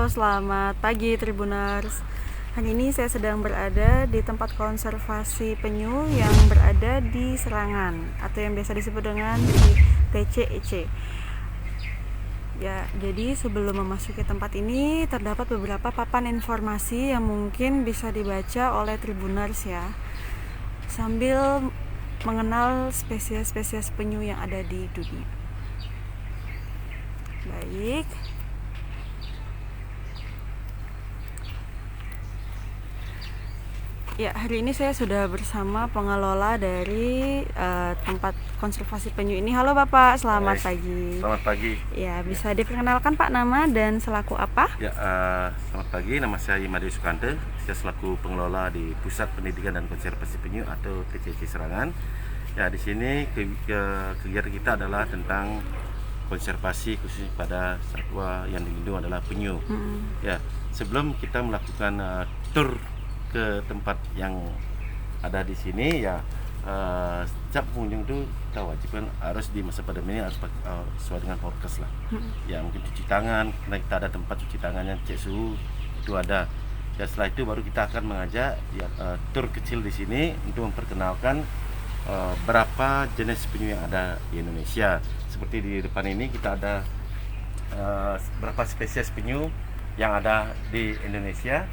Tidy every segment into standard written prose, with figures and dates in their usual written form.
Halo, selamat pagi Tribuners. Hari ini saya sedang berada di tempat konservasi penyu yang berada di Serangan atau yang biasa disebut dengan TCEC. Ya, jadi sebelum memasuki tempat ini terdapat beberapa papan informasi yang mungkin bisa dibaca oleh Tribuners ya, sambil mengenal spesies-spesies penyu yang ada di dunia. Baik. Ya, hari ini saya sudah bersama pengelola dari tempat konservasi penyu ini. Halo Bapak, selamat pagi. Selamat pagi. Ya, bisa diperkenalkan Pak nama dan selaku apa? Ya, selamat pagi. Nama saya Imadi Sukante. Saya selaku pengelola di Pusat Pendidikan dan Konservasi Penyu atau TCC Serangan. Ya, di sini kegiatan kita adalah tentang konservasi khusus pada satwa yang dilindungi adalah penyu. Ya, sebelum kita melakukan tur ke tempat yang ada di sini ya, setiap pengunjung itu kita wajibkan harus di masa pandemi ini harus sesuai dengan prokes lah. Ya, mungkin cuci tangan, karena kita ada tempat cuci tangannya, cek suhu itu ada. Ya, setelah itu baru kita akan mengajak ya, tur kecil di sini untuk memperkenalkan berapa jenis penyu yang ada di Indonesia. Seperti di depan ini kita ada berapa spesies penyu yang ada di Indonesia.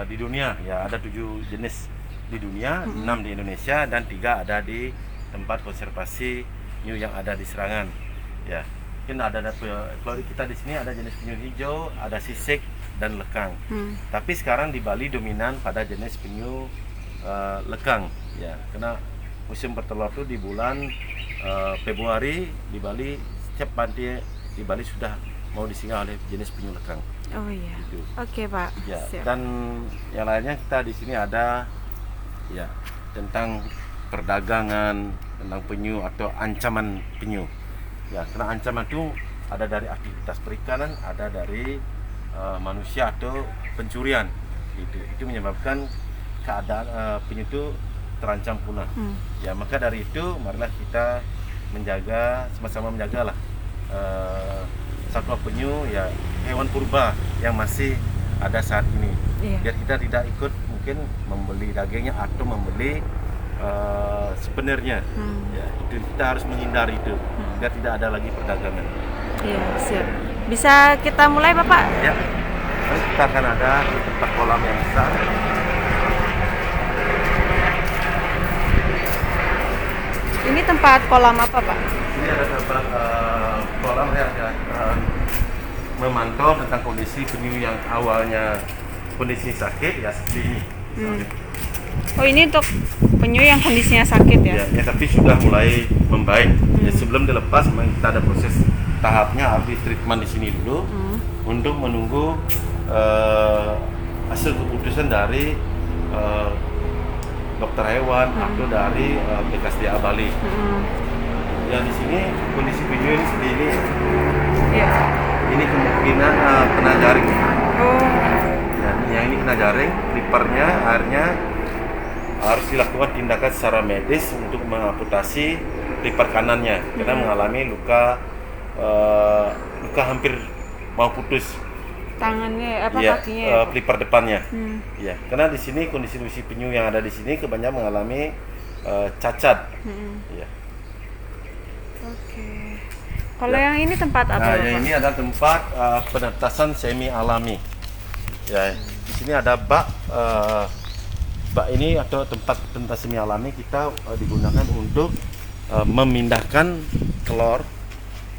Di dunia ya ada 7 jenis di dunia, 6 di Indonesia dan 3 ada di tempat konservasi penyu yang ada di Serangan. Ya, mungkin ada kalau kita di sini ada jenis penyu hijau, ada sisik dan lekang. Tapi sekarang di Bali dominan pada jenis penyu lekang ya, karena musim bertelur itu di bulan Februari di Bali. Setiap pantai di Bali sudah mau disinggah oleh jenis penyu lekang. Oh iya. Gitu. Oke Pak. Ya, Siap. dan yang lainnya kita di sini ada ya tentang perdagangan, tentang penyu atau ancaman penyu. Ya, karena ancaman itu ada dari aktivitas perikanan, ada dari manusia atau pencurian. Itu menyebabkan keadaan penyu itu terancam punah. Ya, maka dari itu marilah kita menjaga, sama-sama menjagalah satwa penyu ya, hewan purba yang masih ada saat ini. Biar kita tidak ikut mungkin membeli dagingnya atau membeli sebenarnya. Ya, itu kita harus menghindari itu biar tidak ada lagi perdagangan. Iya, siap. Bisa kita mulai Bapak? Ya. Terus kita akan ada di tempat kolam yang besar. Ini tempat kolam apa Pak? Ini ada tempat kolam ya, memantau tentang kondisi penyu yang awalnya kondisi sakit ya seperti ini. Oh, ini untuk penyu yang kondisinya sakit ya? Ya, tapi sudah mulai membaik. Ya, sebelum dilepas memang kita ada proses tahapnya, harus di treatment di sini dulu untuk menunggu hasil keputusan dari dokter hewan atau dari BKSDA Bali. Ya, di sini kondisi penyu ini seperti ini. Iya. Ini kemungkinan kena jaring. Oh. Ya, yang ini kena jaring, clippernya akhirnya harus dilakukan tindakan secara medis untuk mengamputasi clipper kanannya karena mengalami luka hampir mau putus. Tangannya apa Ya, kakinya ya? clipper depannya. Ya, karena di sini kondisi penyu yang ada di sini kebanyakan mengalami cacat. Ya. Oke. Kalau yang ini tempat apa? Nah, Bapak? yang ini adalah tempat penetasan semi alami. Ya, di sini ada bak ini atau tempat penetasan semi alami kita digunakan untuk memindahkan telur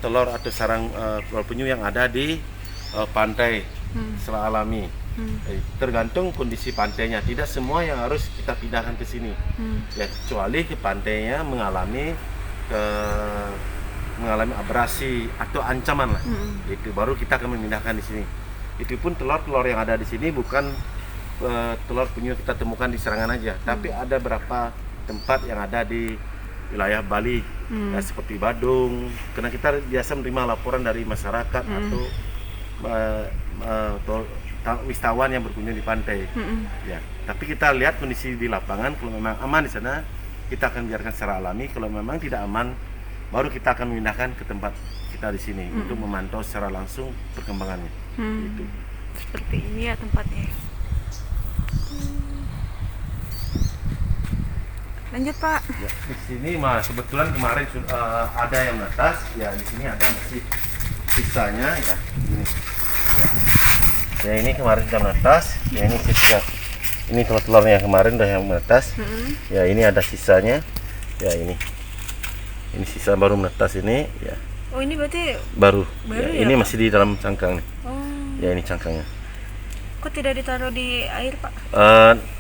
atau sarang telur penyu yang ada di pantai secara alami. Tergantung kondisi pantainya, tidak semua yang harus kita pindahkan ke sini. Ya, kecuali ke pantainya mengalami abrasi atau ancaman lah. Itu baru kita akan memindahkan di sini. Itu pun telur yang ada di sini bukan telur penyu kita temukan di Serangan aja, tapi ada beberapa tempat yang ada di wilayah Bali, ya, seperti Badung. Karena kita biasa menerima laporan dari masyarakat atau wisatawan yang berkunjung di pantai. Ya, tapi kita lihat kondisi di lapangan. Kalau memang aman di sana, kita akan biarkan secara alami. Kalau memang tidak aman, baru kita akan memindahkan ke tempat kita di sini untuk memantau secara langsung perkembangannya. Gitu. Seperti ini ya tempatnya. Lanjut Pak. Ya, di sini mas kebetulan kemarin ada yang menetas, ya di sini ada masih sisanya ya ini. Ya ini kemarin sudah menetas, ya ini sisa. Ini telur-telurnya kemarin udah yang menetas. Ya ini ada sisanya. Ya ini sisa baru menetas ini. Ya Oh ini berarti baru. Baru Ya, ya, ini Pak? masih di dalam cangkang nih. oh Ya ini cangkangnya. kok tidak ditaruh di air Pak?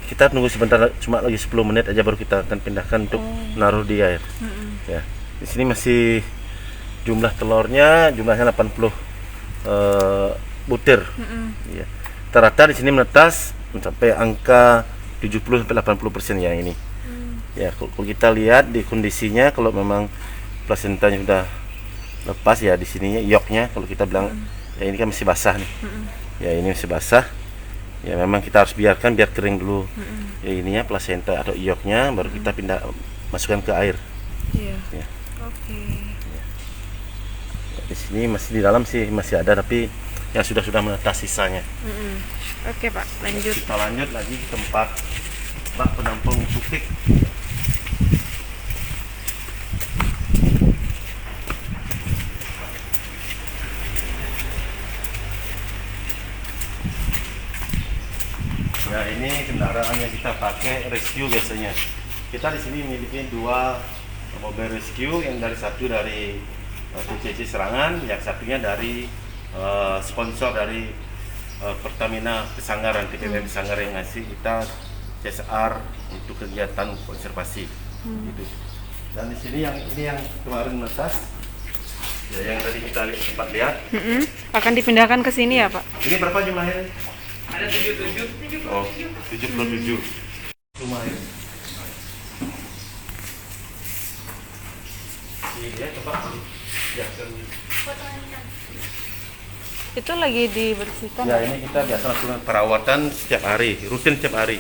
Kita tunggu sebentar, cuma lagi 10 menit aja baru kita akan pindahkan untuk naruh di air. Ya, di sini masih jumlah telurnya jumlahnya 80 butir. Ya. Rata-rata di sini menetas mencapai angka 70 sampai 80% ya ini. Ya, kalau kita lihat di kondisinya, kalau memang plasentanya sudah lepas ya di sininya yolknya, kalau kita bilang ya ini kan masih basah nih. Ya ini masih basah. Ya memang kita harus biarkan biar kering dulu. Ya ininya plasenta atau ioknya baru kita pindah masukkan ke air. Iya. Ya. Oke. Di sini masih di dalam sih masih ada, tapi yang sudah menetas sisanya. Oke Pak, lanjut. Kita lanjut lagi ke tempat bak penampung tukik. Ya ini kendaraan yang kita pakai rescue biasanya. Kita di sini memiliki 2 mobil rescue, yang satu dari TCC Serangan, yang satunya dari sponsor dari Pertamina Pesanggaran, TPM Pesanggaran yang ngasih kita CSR untuk kegiatan konservasi. Gitu. Dan di sini yang kemarin menetas, ya yang tadi kita sempat lihat. Akan dipindahkan ke sini ya Pak? Ini berapa jumlahnya? Ada 77. Oh, 77. Lumayan. Iya, coba. Ya, Itu lagi dibersihkan. ya ini kita biasa lakukan perawatan setiap hari, rutin setiap hari.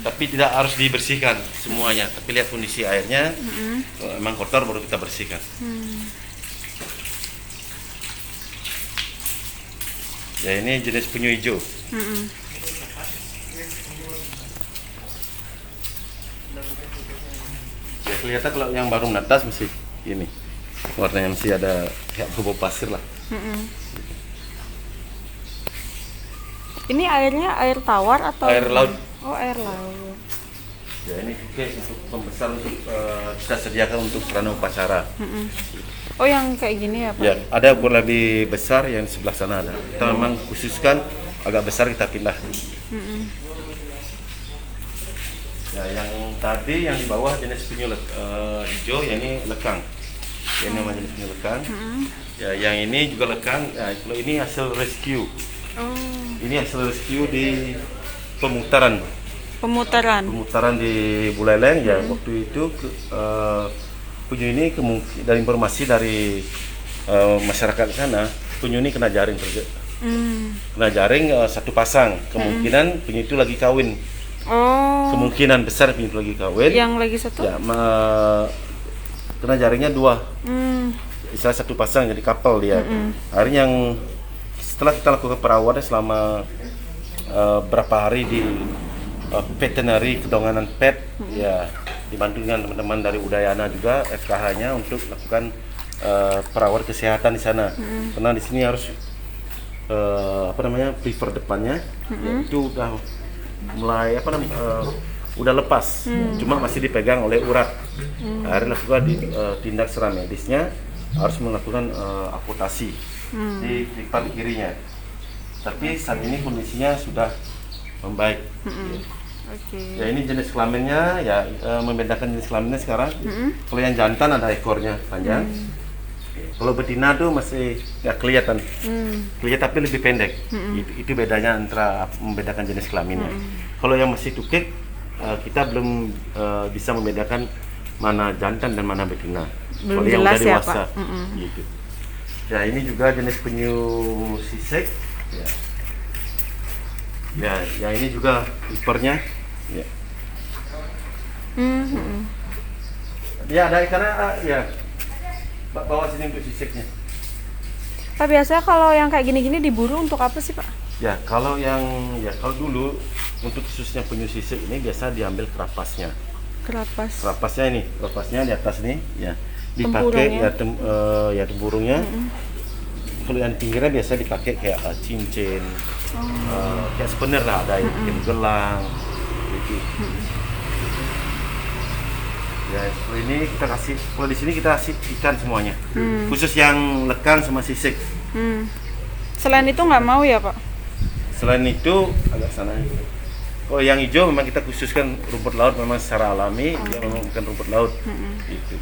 Tapi tidak harus dibersihkan semuanya. Tapi lihat kondisi airnya, kalau memang kotor baru kita bersihkan. Ya ini jenis penyu hijau. Ya kelihatan kalau yang baru menetas masih ini warnanya masih ada kayak bubuk pasir lah. Ini airnya air tawar atau Air laut. Oh air laut. Ya ini oke untuk pembesar untuk kita sediakan untuk sarana upacara. Oh yang kayak gini ya Pak? Ya ada ukuran lebih besar yang sebelah sana ada. Kita memang khususkan agak besar kita pindah. Ya yang tadi yang di bawah jenis penyu hijau, ya ini lekang. Ya, ini namanya jenis penyu lekang. Ya yang ini juga lekang. Ya, kalau ini hasil rescue. Oh Ini hasil rescue di pemutaran di Buleleng ya. Waktu itu penyu ini dari informasi dari masyarakat sana, penyu ini kena jaring kena jaring satu pasang. Kemungkinan penyu itu lagi kawin. Oh Kemungkinan besar penyu itu lagi kawin. yang lagi satu? Ya, kena jaringnya 2. Istilah satu pasang jadi couple dia. Akhirnya yang setelah kita lakukan perawatan selama berapa hari di veterinary Kedonganan Pet, ya dibantu dengan teman-teman dari Udayana juga FKH-nya untuk melakukan perawatan kesehatan di sana. Karena di sini harus prefer depannya, itu udah mulai udah lepas, cuma masih dipegang oleh urat. Akhirnya lakukan tindak secara medisnya, harus melakukan amputasi di depan kirinya. Tapi saat ini kondisinya sudah membaik. Ya ini jenis kelaminnya ya, membedakan jenis kelaminnya sekarang. Kalau yang jantan ada ekornya panjang. Kalau betina tuh masih nggak kelihatan, kelihatan tapi lebih pendek. Itu bedanya antara membedakan jenis kelaminnya. Kalau yang masih tukik, kita belum bisa membedakan mana jantan dan mana betina. Belum Kalau yang jelas udah ya, dewasa, Pak? gitu. Ya ini juga jenis penyu sisek. Ya, yang ini juga ipernya. Ya. Ya ada ikannya, ya. Bawa sini untuk siseknya. Pak biasanya kalau yang kayak gini-gini diburu untuk apa sih Pak? Ya, kalau dulu untuk khususnya penyu sisik ini biasa diambil kerapasnya. Kerapas. Kerapasnya di atas nih, ya. Tempurungnya. Dipakai tempurungnya. Kalau yang pinggirnya biasa dipakai kayak cincin, kayak spener lah, ada yang gelang, gitu. Ya, kalau ini kita kasih, kalau di sini kita kasih ikan semuanya, khusus yang lekang sama sisik. Selain itu nggak mau ya Pak? Selain itu agak sana. Kalau yang hijau memang kita khususkan rumput laut, memang secara alami dia memang bukan rumput laut. Gitu.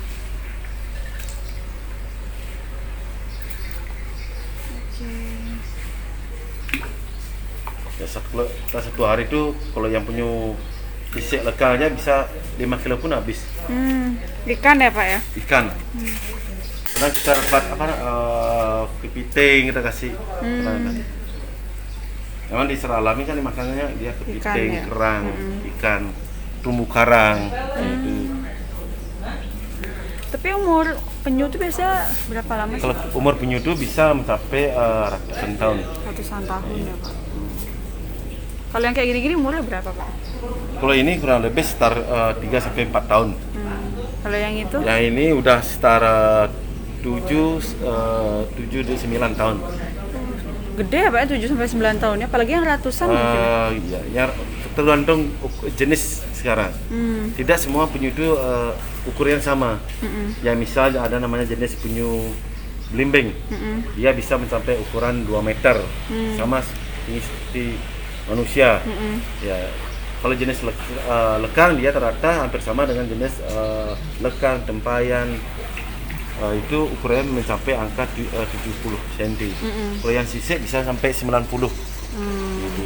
Ya, satu hari itu kalau yang penyu sisik lekalnya bisa 5 kilo pun habis. Ikan ya Pak ya? Ikan. Karena kita dapat kepiting kita kasih. Memang di secara alami kan makanannya dia kepiting, Ikan, ya? kerang, ikan, terumbu karang, gitu. Tapi umur penyu itu biasa berapa lama sih? Kalau umur penyu itu bisa mencapai ratusan tahun. Ratusan tahun ya Pak. Kalau yang kayak gini-gini umurnya berapa Pak? Kalau ini kurang lebih sekitar 3 sampai 4 tahun. Kalau yang itu? Yang ini udah sekitar 7 9 tahun. Gede ya Pak, 7 sampai 9 tahun ya, apalagi yang ratusan mungkin. Iya, ya tergantung jenis sekarang. Tidak semua penyu itu ukuran sama. Ya misal ada namanya jenis penyu belimbing. Dia bisa mencapai ukuran 2 meter. Sama seperti manusia. Ya, kalau jenis lekang dia rata hampir sama dengan jenis lekang, tempayan. Itu ukurannya mencapai angka 70 cm. Kalau yang sisik bisa sampai 90. Gitu.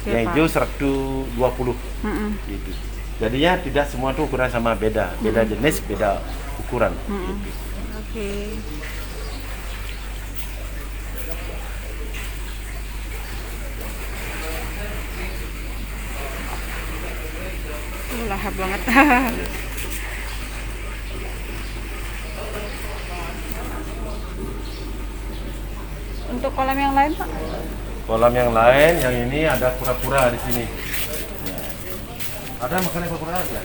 Yang hijau 120. Gitu. Jadinya tidak semua itu ukuran sama, beda jenis, beda ukuran. Gitu. Oke. Lahap banget. Untuk kolam yang lain Pak? Kolam yang lain, yang ini ada kura-kura di sini. Ya. Ada makanan kura-kura aja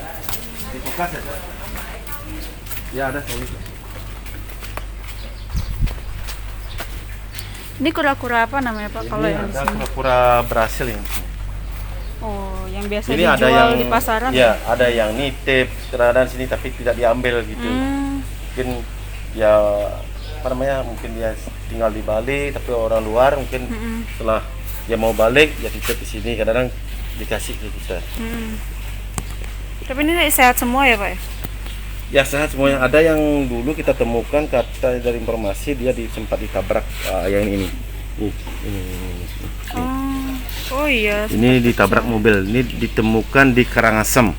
di kulkas ya? Ya ada sorry. Ini kura-kura apa namanya Pak? Kalau Ini yang di ada sini? kura-kura Brasil ini. Oh, yang biasa Ini dijual ada yang di pasaran? Ya, ada yang nitip terhadap sini tapi tidak diambil gitu. Mungkin ya apa namanya, mungkin dia tinggal di Bali tapi orang luar mungkin setelah dia mau balik ya titip di sini, kadang-kadang dikasih ke kita. Tapi ini sehat semua ya Pak ya? Ya sehat semuanya. Ada yang dulu kita temukan kata dari informasi dia sempat ditabrak yang ini. Ini. Oh iya. Ini ditabrak mobil. Ini ditemukan di Karangasem.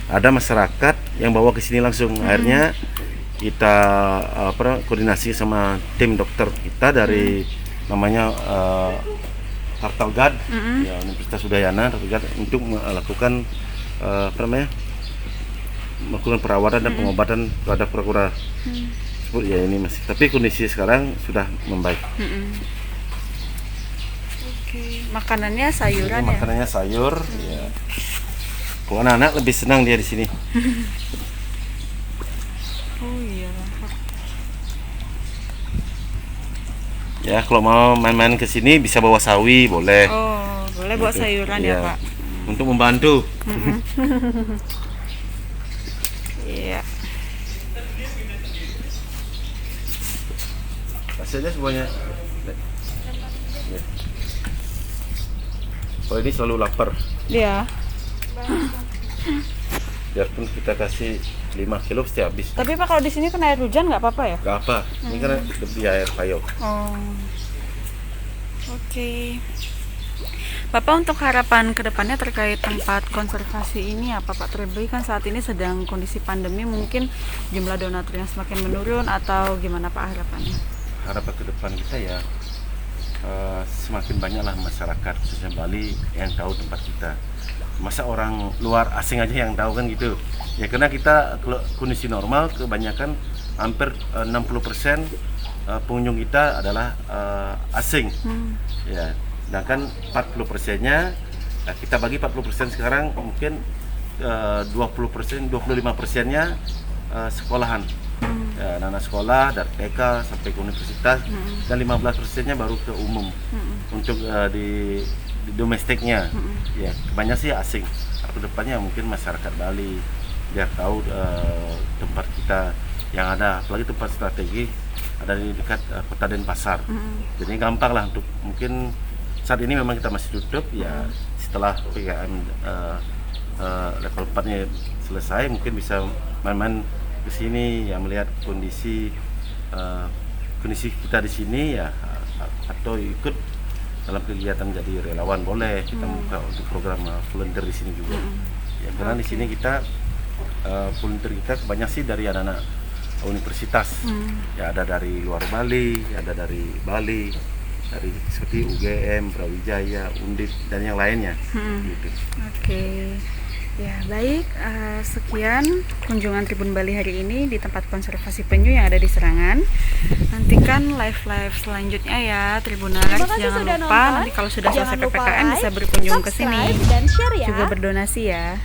Ada masyarakat yang bawa ke sini langsung. Akhirnya kita koordinasi sama tim dokter kita dari namanya Tartalgad, ya, Universitas Udayana Tartalgad, untuk melakukan melakukan perawatan dan pengobatan terhadap kura-kura. Ya ini masih, tapi kondisi sekarang sudah membaik. Oke. Makanannya sayuran ya? Makanannya sayur. Ya. Kalau anak-anak lebih senang dia di sini. Oh iya. Ya kalau mau main-main ke sini bisa bawa sawi, boleh. Oh, boleh buat Gitu. sayuran Iya. ya Pak? Untuk membantu. Iya. Hasilnya semuanya. Ya. Kalau ini selalu lapar. Iya. Biarpun kita kasih 5 kilo pasti habis. Tapi Pak kalau di sini kena air hujan nggak apa-apa ya? Gak apa, ini kan lebih air payau. Oh. Oke. Bapak untuk harapan kedepannya terkait tempat konservasi ini apa Pak? Terlebih kan saat ini sedang kondisi pandemi, mungkin jumlah donaturnya semakin menurun atau gimana Pak harapannya? Harapan ke depan kita ya semakin banyaklah masyarakat khususnya Bali yang tahu tempat kita. Masa orang luar asing aja yang tahu kan gitu. Ya karena kita kalau kondisi normal kebanyakan hampir 60% pengunjung kita adalah asing. Ya, Sedangkan 40%-nya kita bagi 40% sekarang mungkin 20%, 25%-nya sekolahan. Ya, anak-anak sekolah dari TK sampai ke universitas, dan 15%-nya baru ke umum untuk di domestiknya. Ya, kebanyakan sih asing. Ke depannya mungkin masyarakat Bali biar tahu tempat kita yang ada, apalagi tempat strategi ada di dekat kota Denpasar. Jadi gampang lah untuk, mungkin saat ini memang kita masih tutup ya, setelah PPKM level 4-nya selesai mungkin bisa main-main ke sini ya, melihat kondisi kita di sini ya, atau ikut dalam kegiatan jadi relawan boleh. Kita buka untuk program volunteer di sini juga. Ya, karena di sini kita volunteer kita kebanyakan sih dari anak-anak universitas. Ya, ada dari luar Bali, ada dari Bali, dari seperti UGM, Brawijaya, Undip dan yang lainnya. Gitu. Oke. Ya, baik. Sekian kunjungan Tribun Bali hari ini di tempat konservasi penyu yang ada di Serangan. Nantikan live-live selanjutnya ya, Tribuners. Terima kasih Jangan sudah lupa nonton. nanti kalau sudah Jangan selesai lupa PPKM bisa like, berkunjung ke sini. subscribe, dan share ya. Juga berdonasi ya.